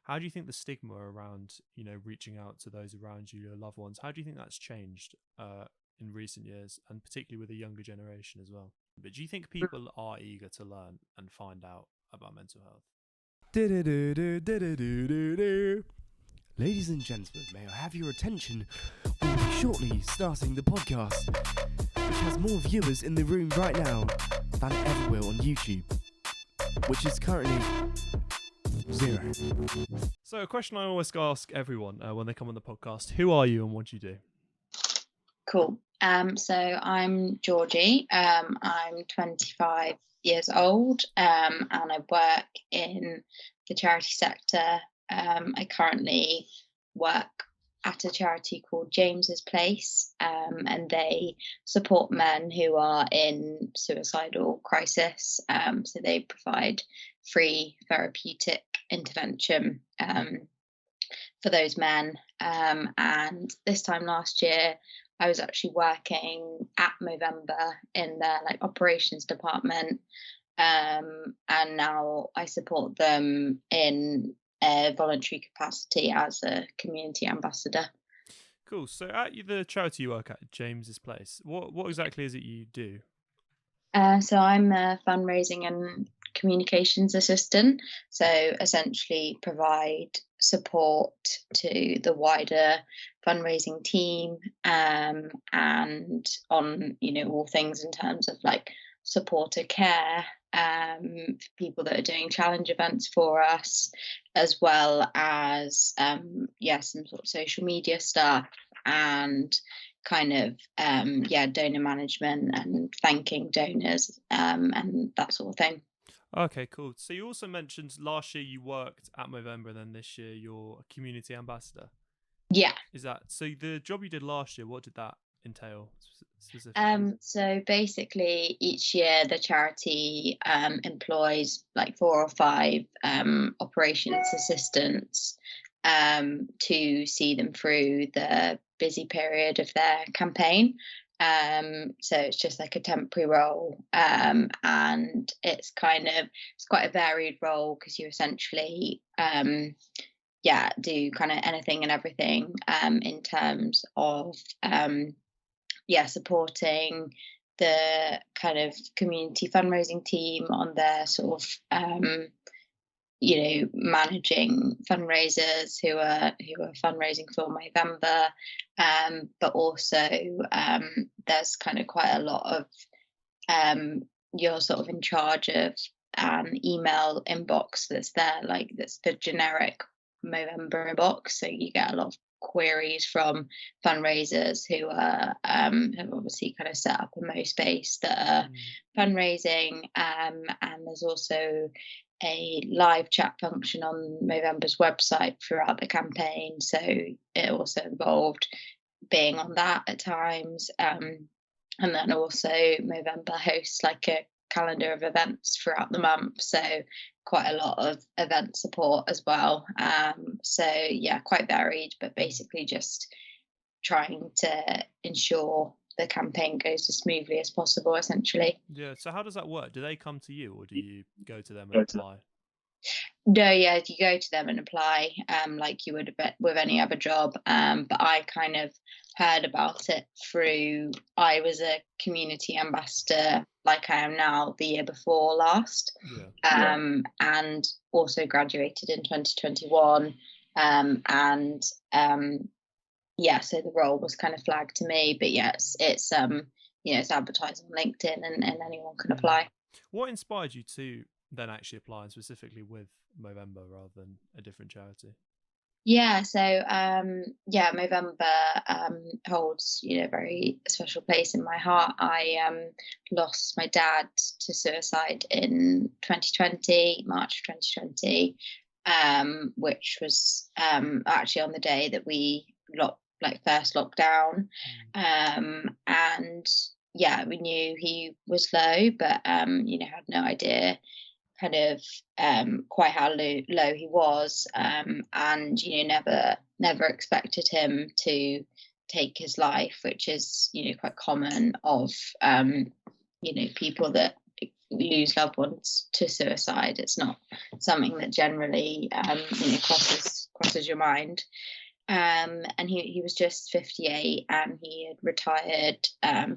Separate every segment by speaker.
Speaker 1: How do you think the stigma around, reaching out to those around you, your loved ones, how do you think that's changed in recent years, and particularly with the younger generation as well? But do you think people are eager to learn and find out about mental health?
Speaker 2: Ladies and gentlemen, may I have your attention? We'll be shortly starting the podcast, which has more viewers in the room right now than it ever will on YouTube, which is currently 0.
Speaker 1: So a question I always ask everyone when they come on the podcast: who are you and what do you do?
Speaker 3: Cool. So I'm Georgie. I'm 25 years old, and I work in the charity sector. I currently work at a charity called James's Place, and they support men who are in suicidal crisis. So they provide free therapeutic intervention for those men. And this time last year, I was actually working at Movember in their operations department, and now I support them in a voluntary capacity as a community ambassador.
Speaker 1: Cool. So at the charity you work at, James's Place, what exactly is it you do?
Speaker 3: So I'm a fundraising and communications assistant. So essentially provide support to the wider fundraising team, and on all things in terms of supporter care, for people that are doing challenge events for us, as well as some sort of social media stuff and donor management and thanking donors, and that sort of thing.
Speaker 1: Okay, cool. So you also mentioned last year you worked at Movember, and then this year you're a community ambassador.
Speaker 3: Yeah.
Speaker 1: Is that so? The job you did last year, what did that entail specifically?
Speaker 3: So basically, each year the charity employs 4 or 5 operations assistants to see them through the busy period of their campaign. So it's just a temporary role, and it's quite a varied role because you essentially do anything and everything in terms of supporting the community fundraising team on their sort of managing fundraisers who are fundraising for Movember, but also there's quite a lot of you're sort of in charge of an email inbox that's there, that's the generic Movember inbox. So you get a lot of queries from fundraisers who are have obviously set up a MoSpace that are fundraising, and there's also a live chat function on Movember's website throughout the campaign, so it also involved being on that at times, and then also Movember hosts a calendar of events throughout the month, so quite a lot of event support as well. So quite varied, but basically just trying to ensure the campaign goes as smoothly as possible, essentially.
Speaker 1: Yeah. So how does that work? Do they come to you, or do you go to them and apply?
Speaker 3: No, you go to them and apply, like you would with any other job. But I heard about it through, I was a community ambassador like I am now the year before last, and also graduated in 2021, so the role was flagged to me, but yes, it's it's advertised on LinkedIn, and anyone can apply.
Speaker 1: What inspired you to then actually apply specifically with Movember rather than a different charity?
Speaker 3: So Movember holds a very special place in my heart. I lost my dad to suicide in 2020, March of 2020, which was actually on the day that we first lockdown, and we knew he was low, but had no idea quite how low he was, and never expected him to take his life, which is quite common of people that lose loved ones to suicide. It's not something that generally crosses your mind. And he was just 58, and he had retired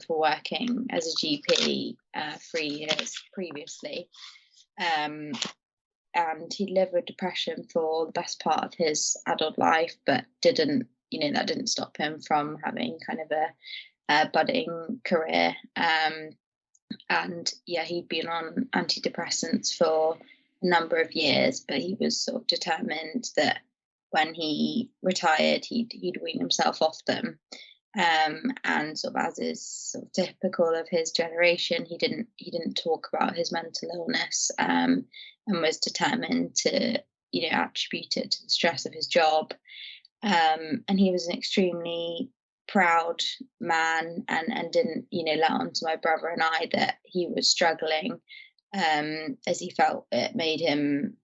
Speaker 3: for working as a GP 3 years previously. And he lived with depression for the best part of his adult life, but that didn't stop him from having kind of a budding career. And yeah, he'd been on antidepressants for a number of years, but he was sort of determined that when he retired, he'd wean himself off them. And sort of, as is sort of typical of his generation, he didn't talk about his mental illness, and was determined to attribute it to the stress of his job. And he was an extremely proud man, and didn't let on to my brother and I that he was struggling, as he felt it made him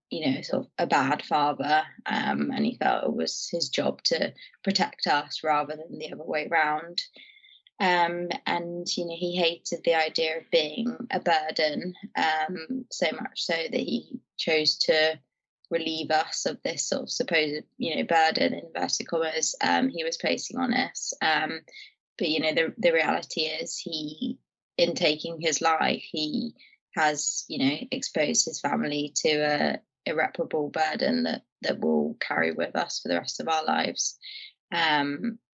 Speaker 3: sort of a bad father, and he felt it was his job to protect us rather than the other way around. And he hated the idea of being a burden, so much so that he chose to relieve us of this sort of supposed burden, in inverted commas, he was placing on us. But the reality is, in taking his life, he has exposed his family to a irreparable burden that will carry with us for the rest of our lives.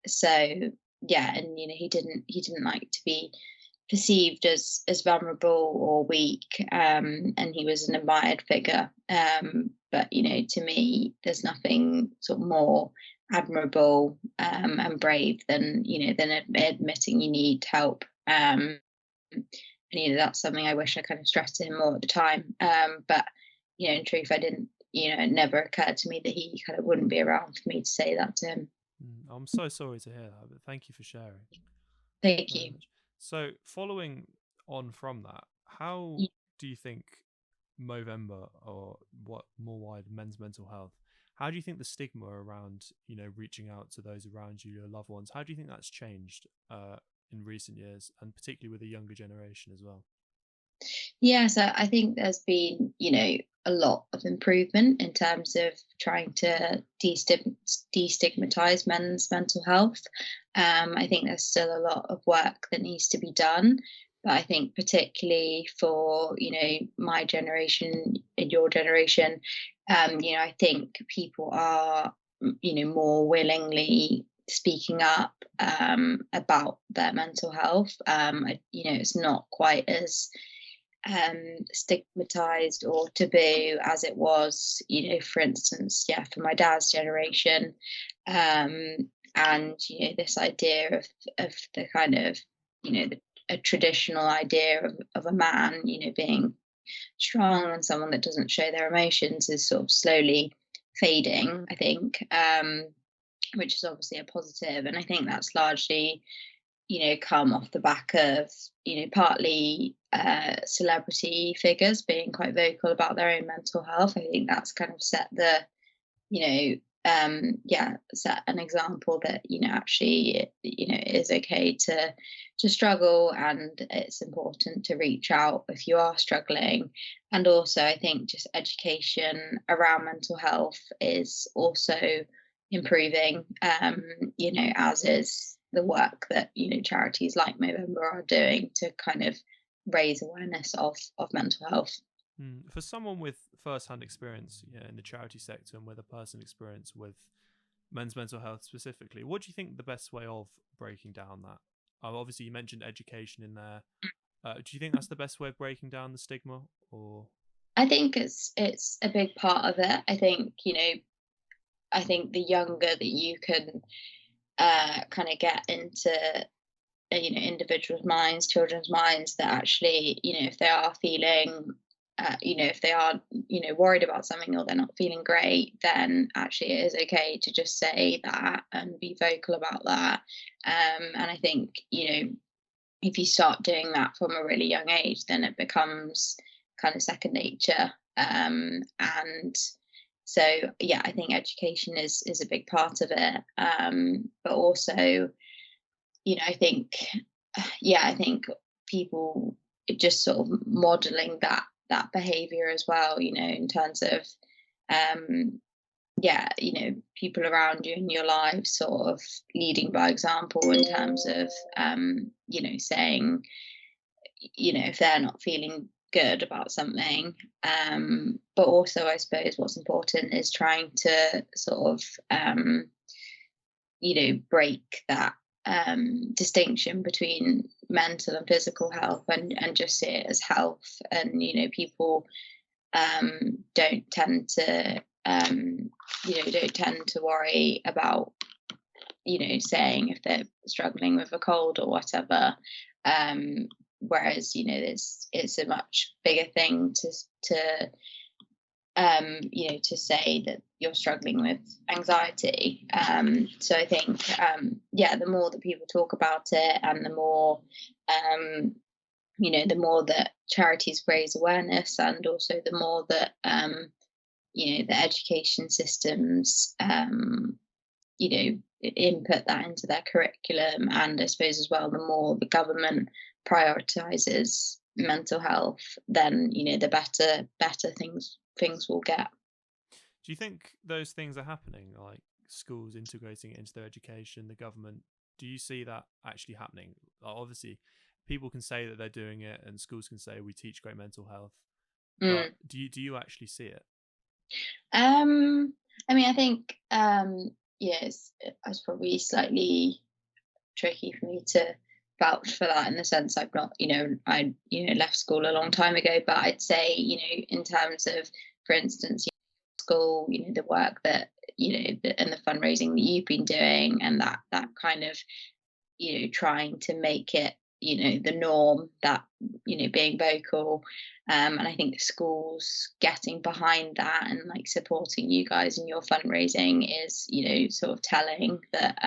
Speaker 3: So yeah, and he didn't like to be perceived as vulnerable or weak, and he was an admired figure. But to me, there's nothing sort of more admirable and brave than admitting you need help. And that's something I wish I kind of stressed to him more at the time. But in truth, I didn't. It never occurred to me that he kind of wouldn't be around for me to say that to him.
Speaker 1: I'm so sorry to hear that, but thank you for sharing.
Speaker 3: Thank you.
Speaker 1: So, following on from that, how do you think Movember, or what more wide, men's mental health, how do you think the stigma around reaching out to those around you, your loved ones, how do you think that's changed in recent years, and particularly with the younger generation as well?
Speaker 3: Yeah, so I think there's been a lot of improvement in terms of trying to destigmatize men's mental health. I think there's still a lot of work that needs to be done, but I think particularly for my generation and your generation, I think people are more willingly speaking up about their mental health. It's not quite as stigmatized or taboo as it was, for instance, for my dad's generation. And this idea of the kind of a traditional idea of a man being strong and someone that doesn't show their emotions is sort of slowly fading, I think, which is obviously a positive. And I think that's largely come off the back of partly celebrity figures being quite vocal about their own mental health. I think that's kind of set set an example that actually it is okay to struggle, and it's important to reach out if you are struggling. And also, I think just education around mental health is also improving, as is the work that charities like Movember are doing to kind of raise awareness of mental health.
Speaker 1: For someone with first-hand experience in the charity sector, and with a personal experience with men's mental health specifically, what do you think the best way of breaking down that? Obviously, you mentioned education in there. Do you think that's the best way of breaking down the stigma? Or
Speaker 3: I think it's a big part of it. I think I think the younger that you can kind of get into individuals' minds, children's minds, that actually if they are feeling if they are worried about something, or they're not feeling great, then actually it is okay to just say that and be vocal about that. And I think if you start doing that from a really young age, then it becomes kind of second nature. And so I think education is a big part of it, but also I think people just sort of modeling that behavior as well, in terms of people around you in your life sort of leading by example in terms of saying, if they're not feeling good about something. But also, I suppose what's important is trying to sort of break that distinction between mental and physical health, and just see it as health. And people don't tend to worry about saying if they're struggling with a cold or whatever, whereas it's a much bigger thing to say that you're struggling with anxiety. So I think the more that people talk about it, and the more the more that charities raise awareness, and also the more that the education systems input that into their curriculum, and I suppose as well, the more the government prioritizes mental health, then the better things will get.
Speaker 1: Do you think those things are happening, like schools integrating it into their education, the government? Do you see that actually happening? Like, obviously, people can say that they're doing it, and schools can say we teach great mental health. But do you actually see it?
Speaker 3: I think it's probably slightly tricky for me to vouch for that, in the sense I've not, I left school a long time ago. But I'd say, in terms of, for instance, school, the work that and the fundraising that you've been doing, and that kind of trying to make it the norm, that being vocal, and I think schools getting behind that and like supporting you guys in your fundraising is sort of telling that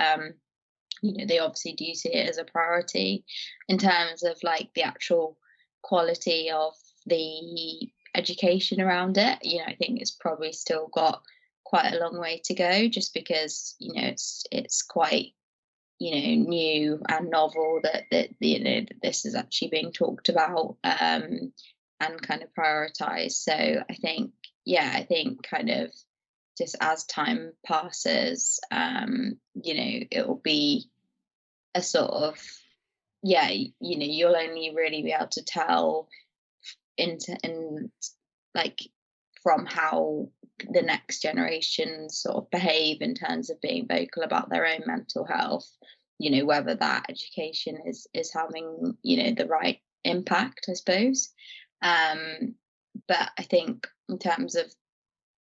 Speaker 3: they obviously do see it as a priority. In terms of like the actual quality of the education around it, I think it's probably still got quite a long way to go, just because it's quite new and novel that this is actually being talked about and kind of prioritized. So I think kind of just as time passes, it will be a sort of you'll only really be able to tell from how the next generation sort of behave in terms of being vocal about their own mental health, whether that education is having the right impact, I suppose. But I think in terms of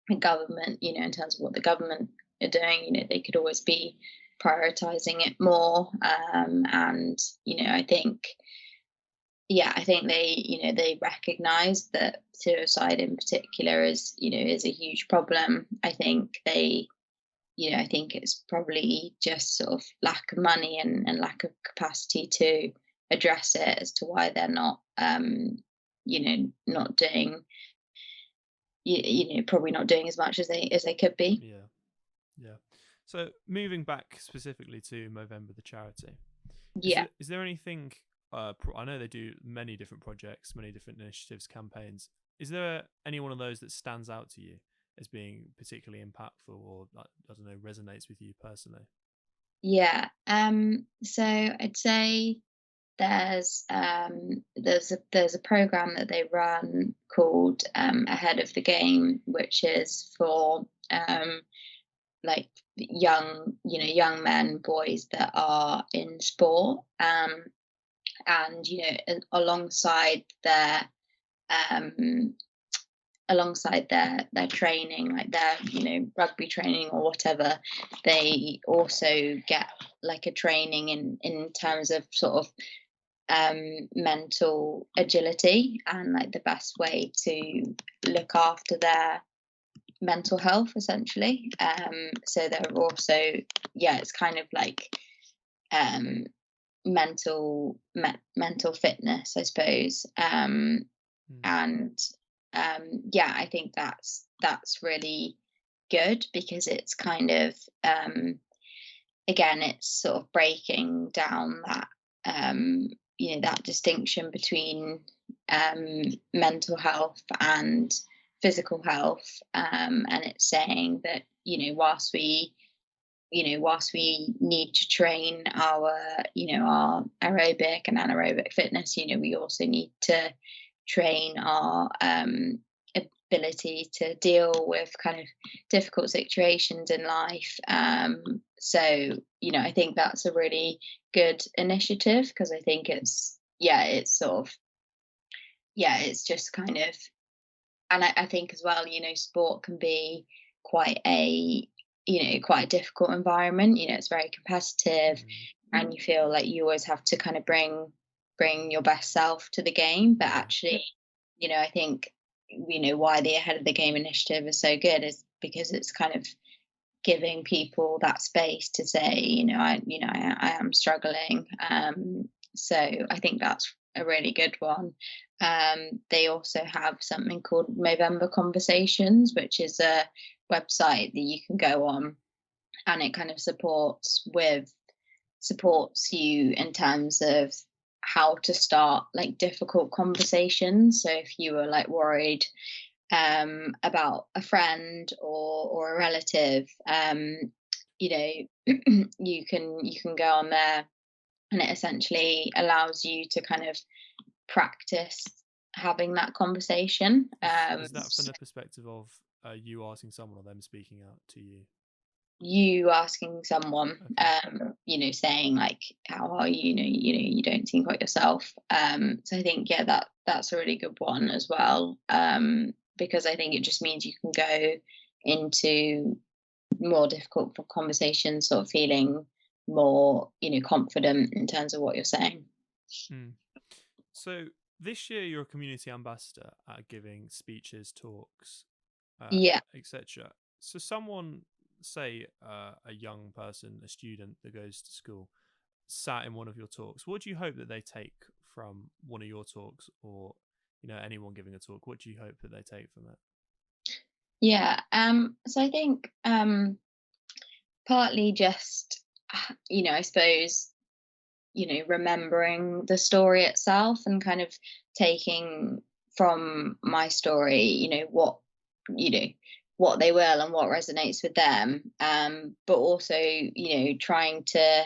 Speaker 3: the government, in terms of what the government are doing, they could always be prioritizing it more. And I think they recognize that suicide in particular is a huge problem. I think I think it's probably just sort of lack of money and lack of capacity to address it as to why they're not not doing probably not doing as much as they could be.
Speaker 1: Yeah. So moving back specifically to Movember, the charity, is there anything? I know they do many different projects, many different initiatives, campaigns. Is there any one of those that stands out to you as being particularly impactful, or I don't know, resonates with you personally?
Speaker 3: Yeah. So I'd say there's a program that they run called Ahead of the Game, which is for like young men, boys that are in sport, and alongside their training, like their rugby training or whatever, they also get like a training in terms of sort of mental agility, and like the best way to look after their mental health, essentially. So they're also it's kind of like mental fitness, I suppose. And I think that's really good, because it's kind of again, it's sort of breaking down that that distinction between mental health and physical health, and it's saying that whilst we need to train our our aerobic and anaerobic fitness, we also need to train our ability to deal with kind of difficult situations in life. So I think that's a really good initiative, because I think it's just kind of, and I think as well, sport can be quite a difficult environment. It's very competitive, and you feel like you always have to kind of bring your best self to the game. But actually, I think why the Ahead of the Game initiative is so good is because it's kind of giving people that space to say, I am struggling. So I think that's a really good one. They also have something called Movember Conversations, which is a website that you can go on, and it kind of supports you in terms of how to start like difficult conversations. So if you were like worried about a friend or a relative, you can go on there, and it essentially allows you to kind of practice having that conversation.
Speaker 1: Is that from the perspective of you asking someone or them speaking out to you?
Speaker 3: You asking someone, okay. Saying like, how are you? You don't seem quite yourself. So I think that's a really good one as well, because I think it just means you can go into more difficult conversations sort of feeling more confident in terms of what you're saying.
Speaker 1: So this year you're a community ambassador at giving speeches, talks, etc. So someone, say a young person, a student that goes to school, sat in one of your talks, what do you hope that they take from one of your talks, or anyone giving a talk? What do you hope that they take from it?
Speaker 3: So I think partly just I suppose remembering the story itself, and kind of taking from my story what they will and what resonates with them, but also trying to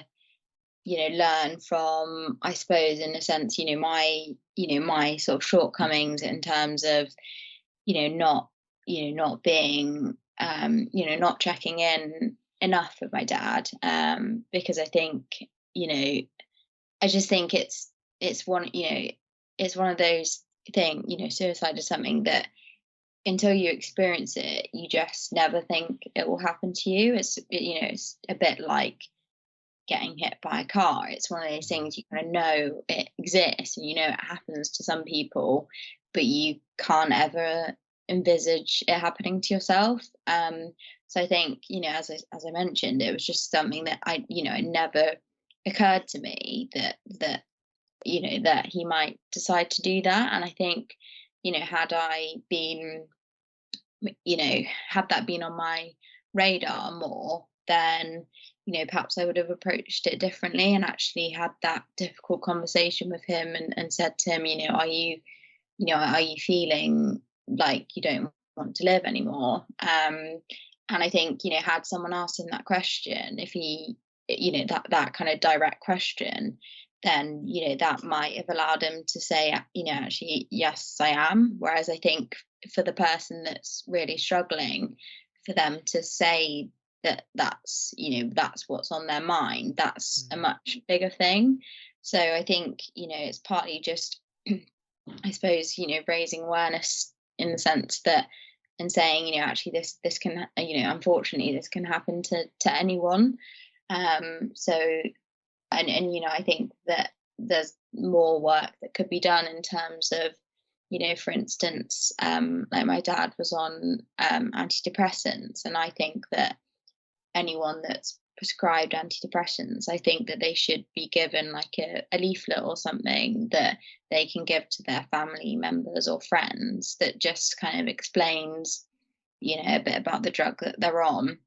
Speaker 3: learn from, I suppose, in a sense, my sort of shortcomings in terms of not being not checking in enough with my dad, because I think I just think it's one it's one of those things. Suicide is something that until you experience it, you just never think it will happen to you. It's a bit like getting hit by a car. It's one of those things you kind of know it exists, and it happens to some people, but you can't ever envisage it happening to yourself. So I think as I mentioned, it was just something that it never occurred to me that he might decide to do that. And I think had I been had that been on my radar more, then perhaps I would have approached it differently and actually had that difficult conversation with him, and said to him, are you feeling like you don't want to live anymore? And I think had someone asked him that question, if he that kind of direct question, then that might have allowed him to say, actually, yes, I am. Whereas I think for the person that's really struggling, for them to say that's what's on their mind, that's a much bigger thing. So I think it's partly just I suppose raising awareness in the sense that, and saying actually this can unfortunately this can happen to anyone. So I think that there's more work that could be done in terms of for instance, like my dad was on antidepressants, and I think that anyone that's prescribed antidepressants, I think that they should be given like a leaflet or something that they can give to their family members or friends, that just kind of explains a bit about the drug that they're on,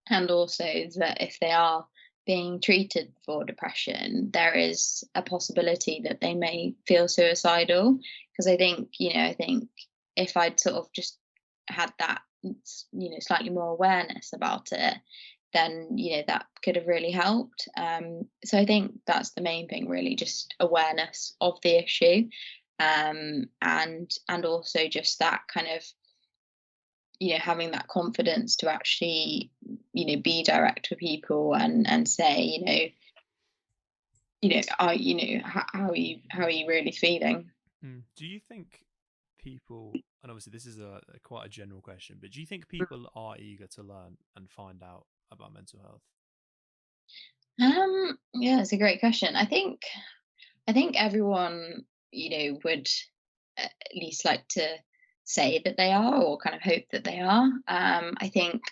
Speaker 3: and also that if they are being treated for depression, there is a possibility that they may feel suicidal, because I think if I'd sort of just had that, slightly more awareness about it, then that could have really helped. So I think that's the main thing, really, just awareness of the issue, and also just that kind of having that confidence to actually be direct with people and say how are you really feeling.
Speaker 1: Do you think people, and obviously this is a quite a general question, but do you think people are eager to learn and find out about mental health?
Speaker 3: Yeah, it's a great question. I think everyone would at least like to say that they are, or kind of hope that they are. I think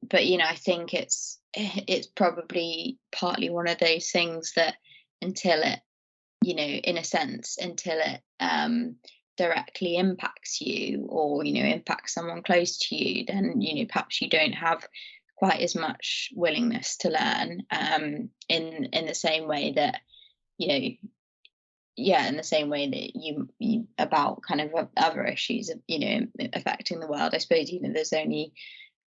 Speaker 3: but I think it's probably partly one of those things that until it in a sense, until it directly impacts you, or impacts someone close to you, then perhaps you don't have quite as much willingness to learn, in the same way that you know in the same way that you about kind of other issues of affecting the world. I suppose there's only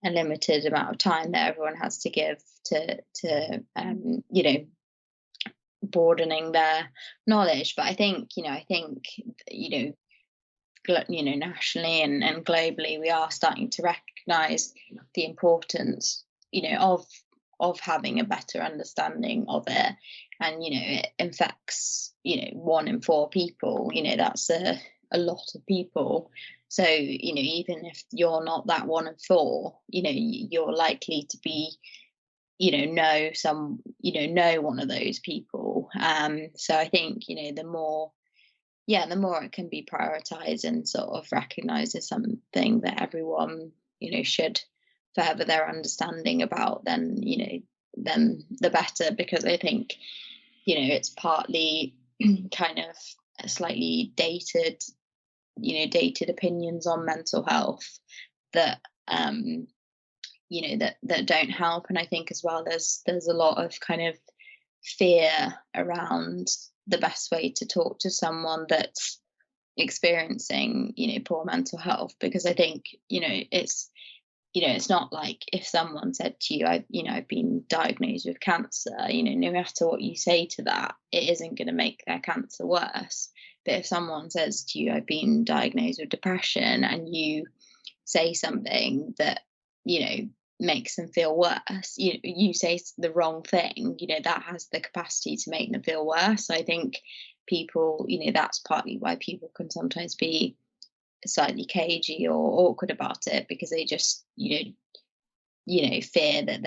Speaker 3: a limited amount of time that everyone has to give to broadening their knowledge. But I think nationally and globally, we are starting to recognize the importance of having a better understanding of it. And it affects 1 in 4 people. That's a lot of people. So even if you're not that 1 in 4, you're likely to be know one of those people. So I think the more it can be prioritized and sort of recognized as something that everyone should further their understanding about, then then the better. Because I think it's partly kind of a slightly dated opinions on mental health that that don't help. And I think as well, there's a lot of kind of fear around the best way to talk to someone that's experiencing poor mental health. Because I think it's not like if someone said to you, I've been diagnosed with cancer, no matter what you say to that, it isn't going to make their cancer worse. But if someone says to you, I've been diagnosed with depression, and you say something that makes them feel worse, you say the wrong thing, that has the capacity to make them feel worse. So I think people, that's partly why people can sometimes be slightly cagey or awkward about it, because they just fear that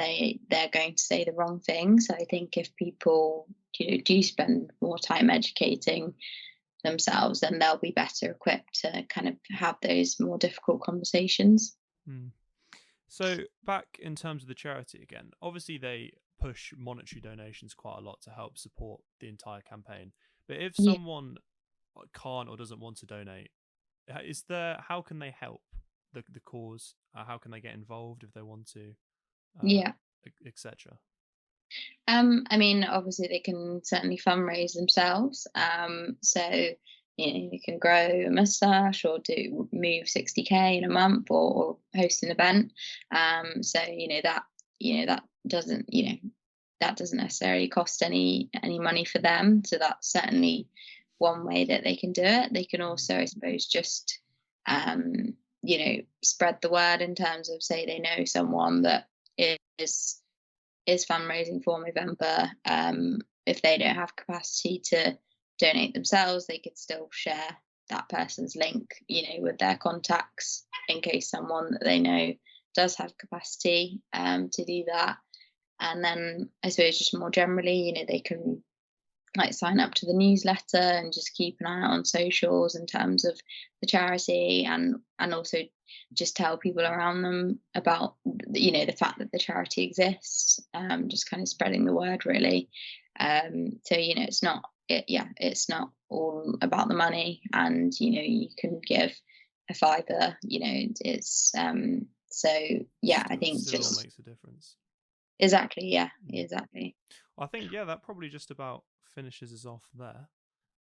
Speaker 3: they're going to say the wrong thing. So I think if people do spend more time educating themselves, then they'll be better equipped to kind of have those more difficult conversations.
Speaker 1: So back in terms of the charity again, obviously they push monetary donations quite a lot to help support the entire campaign. But if someone can't or doesn't want to donate, how can they help the cause? How can they get involved if they want to? Etc.
Speaker 3: I mean, obviously they can certainly fundraise themselves. So you can grow a moustache, or move 60k in a month, or host an event. So that doesn't necessarily cost any money for them. So that's certainly one way that they can do it. They can also, I suppose, just spread the word in terms of, say they know someone that is fundraising for Movember. If they don't have capacity to donate themselves, they could still share that person's link, with their contacts, in case someone that they know does have capacity to do that. And then I suppose just more generally, they can sign up to the newsletter and just keep an eye out on socials in terms of the charity, and also just tell people around them about the fact that the charity exists, just kind of spreading the word, really. So it's not all about the money, and you can give a fiver, it's so I think
Speaker 1: still
Speaker 3: just
Speaker 1: makes a difference.
Speaker 3: Exactly. I think
Speaker 1: that probably just about finishes us off there.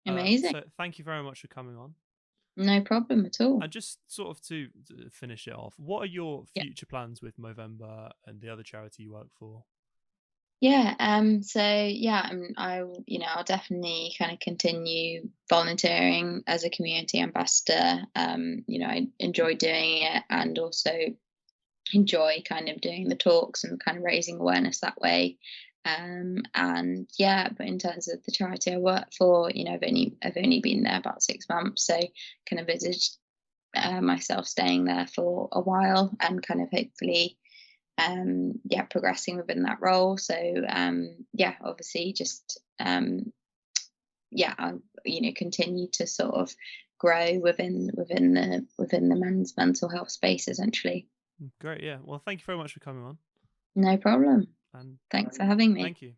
Speaker 3: Amazing.
Speaker 1: So thank you very much for coming on.
Speaker 3: No problem at all.
Speaker 1: And just sort of to finish it off, what are your
Speaker 3: Yeah.
Speaker 1: future plans with Movember and the other charity you work for?
Speaker 3: Yeah. So yeah, I'll definitely kind of continue volunteering as a community ambassador. I enjoy doing it, and also enjoy kind of doing the talks and kind of raising awareness that way. And yeah, but in terms of the charity I work for, I've only been there about 6 months, so can envisage myself staying there for a while and kind of hopefully progressing within that role. So obviously just I'll continue to sort of grow within the men's mental health space, essentially.
Speaker 1: Great, yeah. Well, thank you very much for coming on.
Speaker 3: No problem.
Speaker 1: And
Speaker 3: Thanks for having me.
Speaker 1: thank you.